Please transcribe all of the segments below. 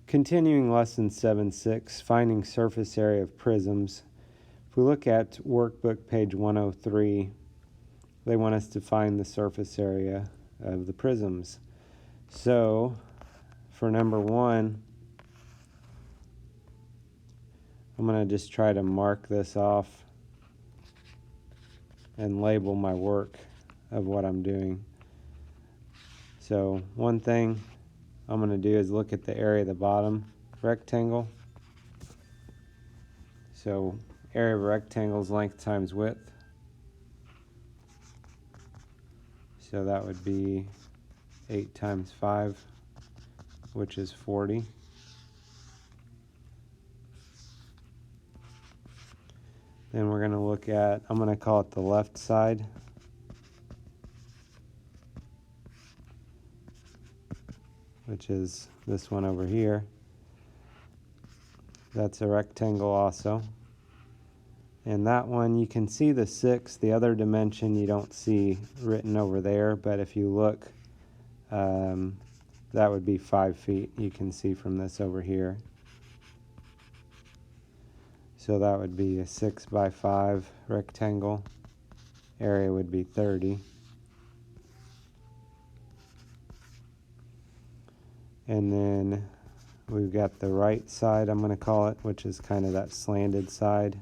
Continuing lesson 7.6, finding surface area of prisms. If we look at workbook page 103, they want us to find the surface area of the prisms. So for number 1, I'm going to just try to mark this off and label my work of what I'm doing. So one thing I'm going to do is look at the area of the bottom rectangle. So area of a rectangle is length times width. So that would be 8 times 5, which is 40. Then we're going to look at, I'm going to call it the left side. Which is this one over here. That's a rectangle also. And that one, you can see the 6, the other dimension you don't see written over there, but if you look, that would be 5 feet. You can see from this over here. So that would be a 6 by 5 rectangle. Area would be 30. And then we've got the right side, I'm going to call it, which is kind of that slanted side,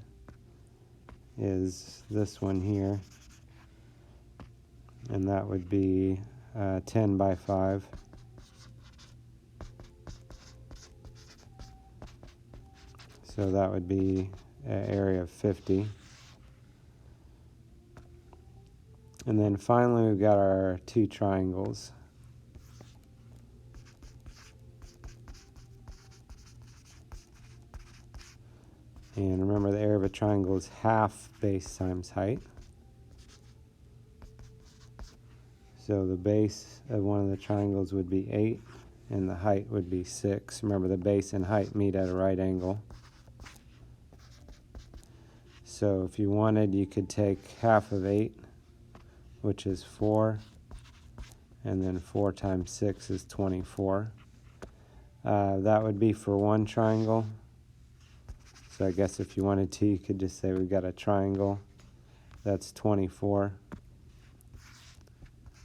is this one here. And that would be 10 by 5. So that would be an area of 50. And then finally we've got our 2 triangles. And remember, the area of a triangle is half base times height. So the base of one of the triangles would be 8, and the height would be 6. Remember, the base and height meet at a right angle. So if you wanted, you could take half of 8, which is 4, and then 4 times 6 is 24. That would be for one triangle. So I guess if you wanted to, you could just say we've got a triangle. That's 24.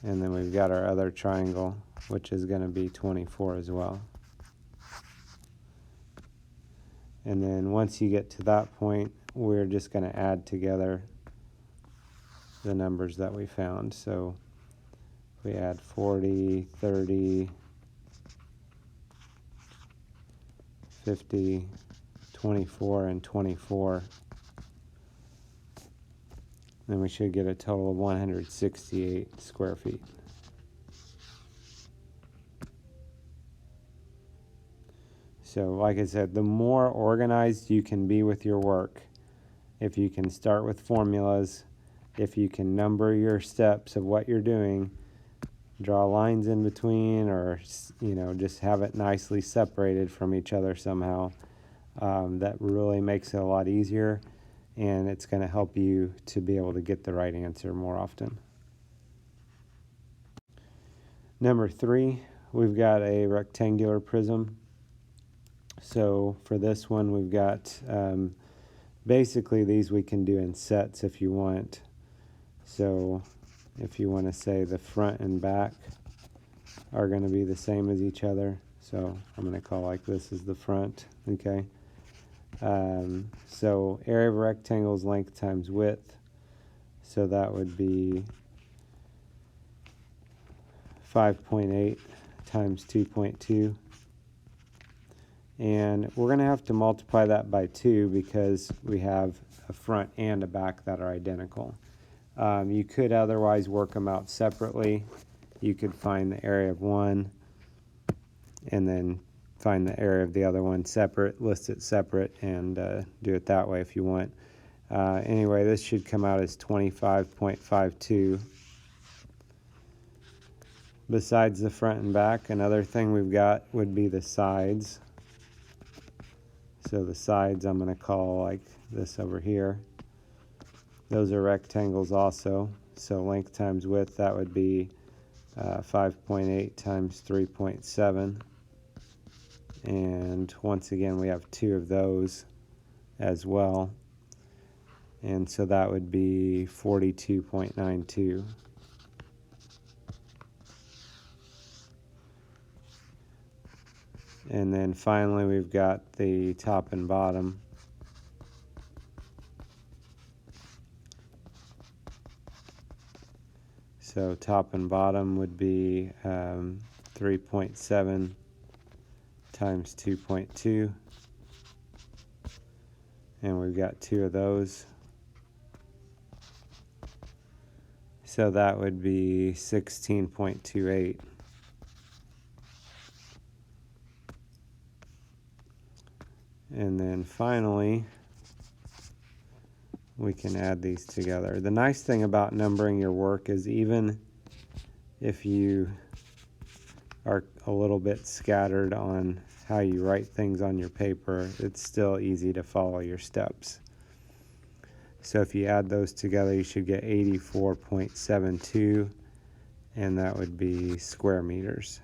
And then we've got our other triangle, which is going to be 24 as well. And then once you get to that point, we're just going to add together the numbers that we found. So we add 40, 30, 50, 24, and 24. Then we should get a total of 168 square feet. So like I said, the more organized you can be with your work, if you can start with formulas, if you can number your steps of what you're doing, draw lines in between, or just have it nicely separated from each other somehow, that really makes it a lot easier, and it's going to help you to be able to get the right answer more often. Number 3, we've got a rectangular prism. So for this one, we've got basically these we can do in sets if you want. So if you want to say the front and back are going to be the same as each other, so I'm going to call like this is the front, okay? So area of a rectangle is length times width, so that would be 5.8 times 2.2, and we're going to have to multiply that by 2 because we have a front and a back that are identical. You could otherwise work them out separately. You could find the area of one and then find the area of the other one separate, list it separate, and do it that way if you want. Anyway, this should come out as 25.52. Besides the front and back, another thing we've got would be the sides. So the sides I'm going to call like this over here. Those are rectangles also. So length times width, that would be 5.8 times 3.7. And once again, we have 2 of those as well. And so that would be 42.92. And then finally, we've got the top and bottom. So top and bottom would be 3.7 times 2.2. And we've got 2 of those. So that would be 16.28. And then finally, we can add these together. The nice thing about numbering your work is even if you are a little bit scattered on how you write things on your paper, it's still easy to follow your steps. So if you add those together, you should get 84.72, and that would be square meters.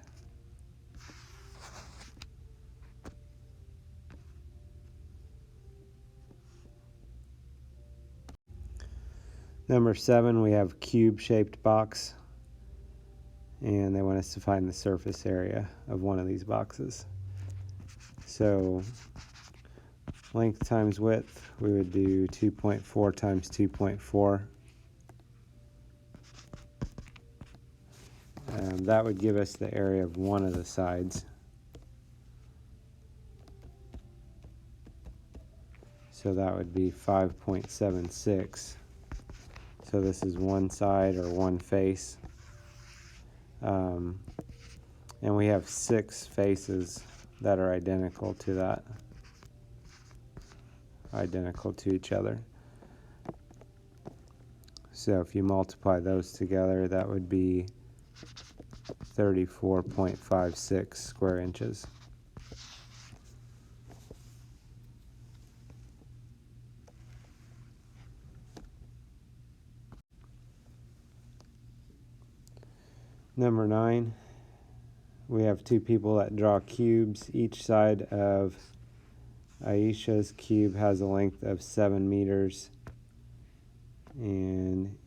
Number 7, we have cube-shaped box, and they want us to find the surface area of one of these boxes. So length times width, we would do 2.4 times 2.4. That would give us the area of one of the sides. So that would be 5.76. So this is one side or one face. And we have 6 faces that are identical to that. Identical to each other. So if you multiply those together, that would be 34.56 square inches. Number 9, we have 2 people that draw cubes. Each side of Aisha's cube has a length of 7 meters, and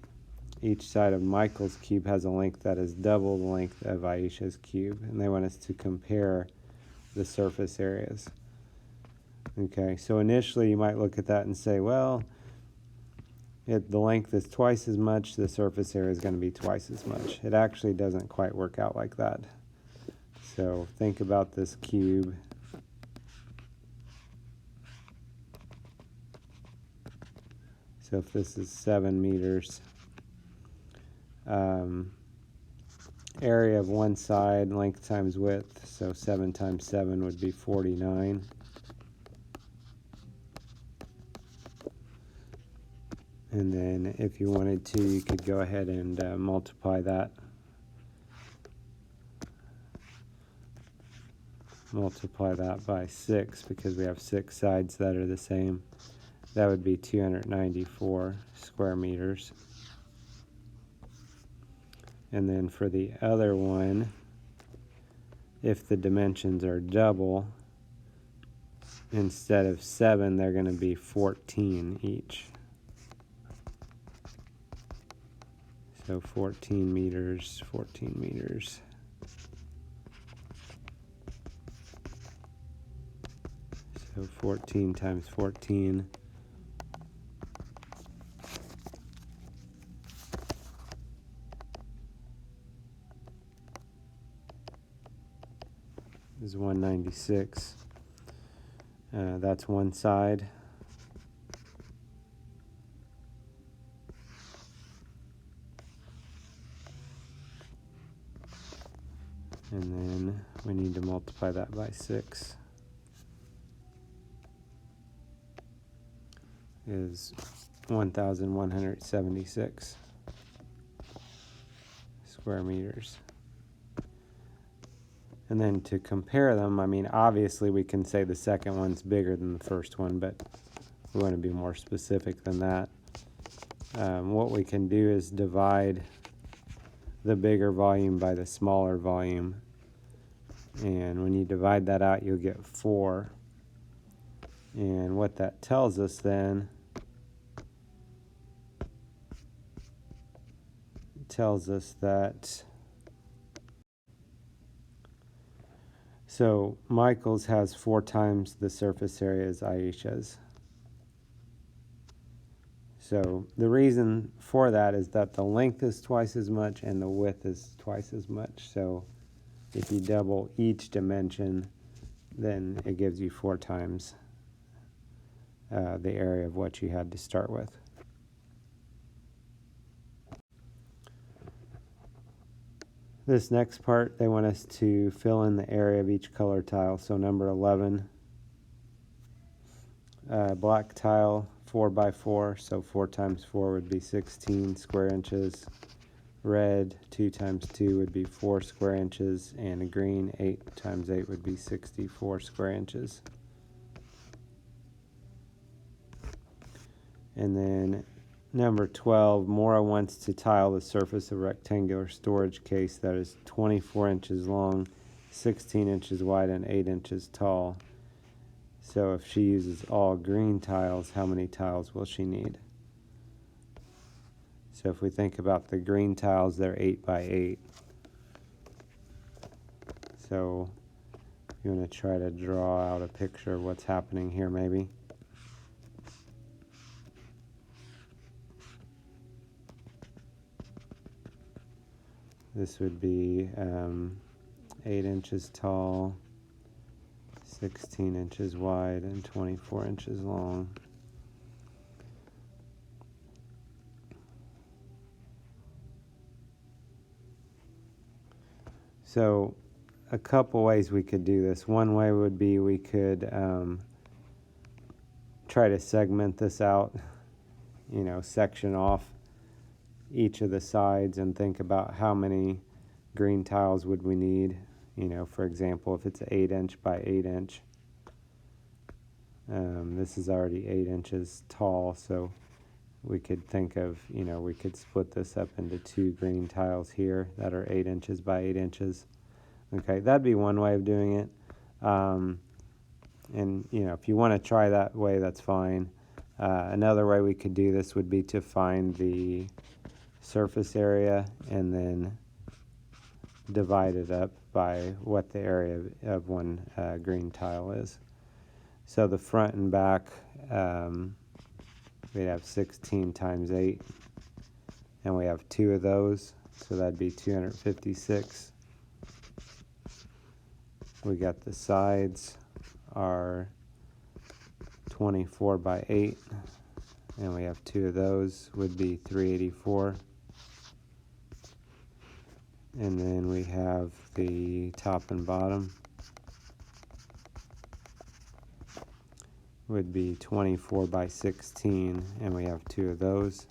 each side of Michael's cube has a length that is double the length of Aisha's cube, and they want us to compare the surface areas. Okay, so initially you might look at that and say, well, the length is twice as much, the surface area is going to be twice as much. It actually doesn't quite work out like that. So think about this cube. So if this is 7 meters, area of one side, length times width, so 7 times 7 would be 49. And then if you wanted to, you could go ahead and multiply that. Multiply that by 6 because we have 6 sides that are the same. That would be 294 square meters. And then for the other one, if the dimensions are double, instead of 7, they're going to be 14 each. So 14 meters, 14 meters. So 14 times 14 is 196. That's one side. And then we need to multiply that by 6. Is 1,176 square meters. And then to compare them, I mean, obviously we can say the second one's bigger than the first one, but we want to be more specific than that. What we can do is divide the bigger volume by the smaller volume. And when you divide that out, you'll get 4. And what that tells us then, tells us that, so Michael's has 4 times the surface area as Aisha's. So the reason for that is that the length is twice as much and the width is twice as much. So if you double each dimension, then it gives you 4 times the area of what you had to start with. This next part, they want us to fill in the area of each color tile. So number 11, black tile, 4x4, so 4 times 4 would be 16 square inches. Red, 2 times 2 would be 4 square inches, and a green, 8 times 8 would be 64 square inches. And then number 12, Maura wants to tile the surface of a rectangular storage case that is 24 inches long, 16 inches wide, and 8 inches tall. So if she uses all green tiles, how many tiles will she need? So if we think about the green tiles, they're 8 by 8. So you want to try to draw out a picture of what's happening here maybe. This would be 8 inches tall, 16 inches wide, and 24 inches long. So a couple ways we could do this. One way would be we could try to segment this out, section off each of the sides and think about how many green tiles would we need. For example, if it's an 8-inch by 8-inch, this is already 8 inches tall, so we could think of, we could split this up into 2 green tiles here that are 8 inches by 8 inches. Okay, that'd be one way of doing it. And, if you want to try that way, that's fine. Another way we could do this would be to find the surface area and then divide it up by what the area of one green tile is. So the front and back, we'd have 16 times 8, and we have 2 of those, so that'd be 256. We got the sides are 24 by 8, and we have 2 of those, would be 384. And then we have the top and bottom would be 24 by 16, and we have 2 of those,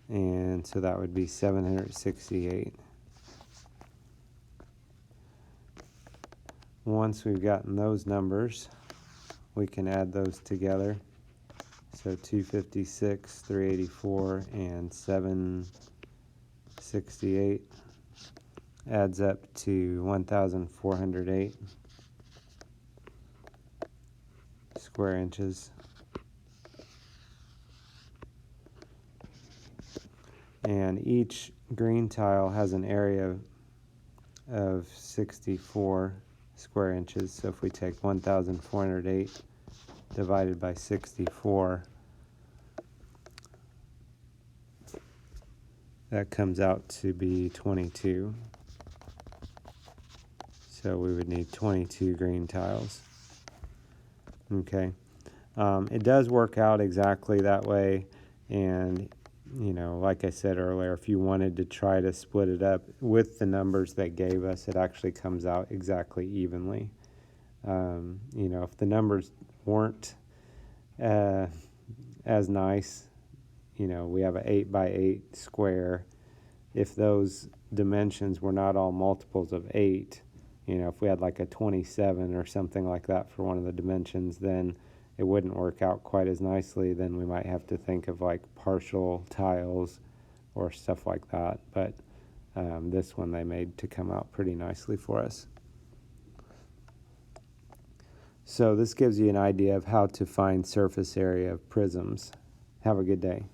and so that would be 768. Once we've gotten those numbers, we can add those together. So 256, 384, and 768 adds up to 1,408 square inches. And each green tile has an area of 64 square inches. So if we take 1,408 divided by 64, that comes out to be 22. So we would need 22 green tiles. Okay. It does work out exactly that way, and like I said earlier, if you wanted to try to split it up with the numbers they gave us, it actually comes out exactly evenly. If the numbers weren't as nice, we have an 8 by 8 square. If those dimensions were not all multiples of 8, if we had like a 27 or something like that for one of the dimensions, then it wouldn't work out quite as nicely. Then we might have to think of like partial tiles or stuff like that. But this one they made to come out pretty nicely for us. So this gives you an idea of how to find surface area of prisms. Have a good day.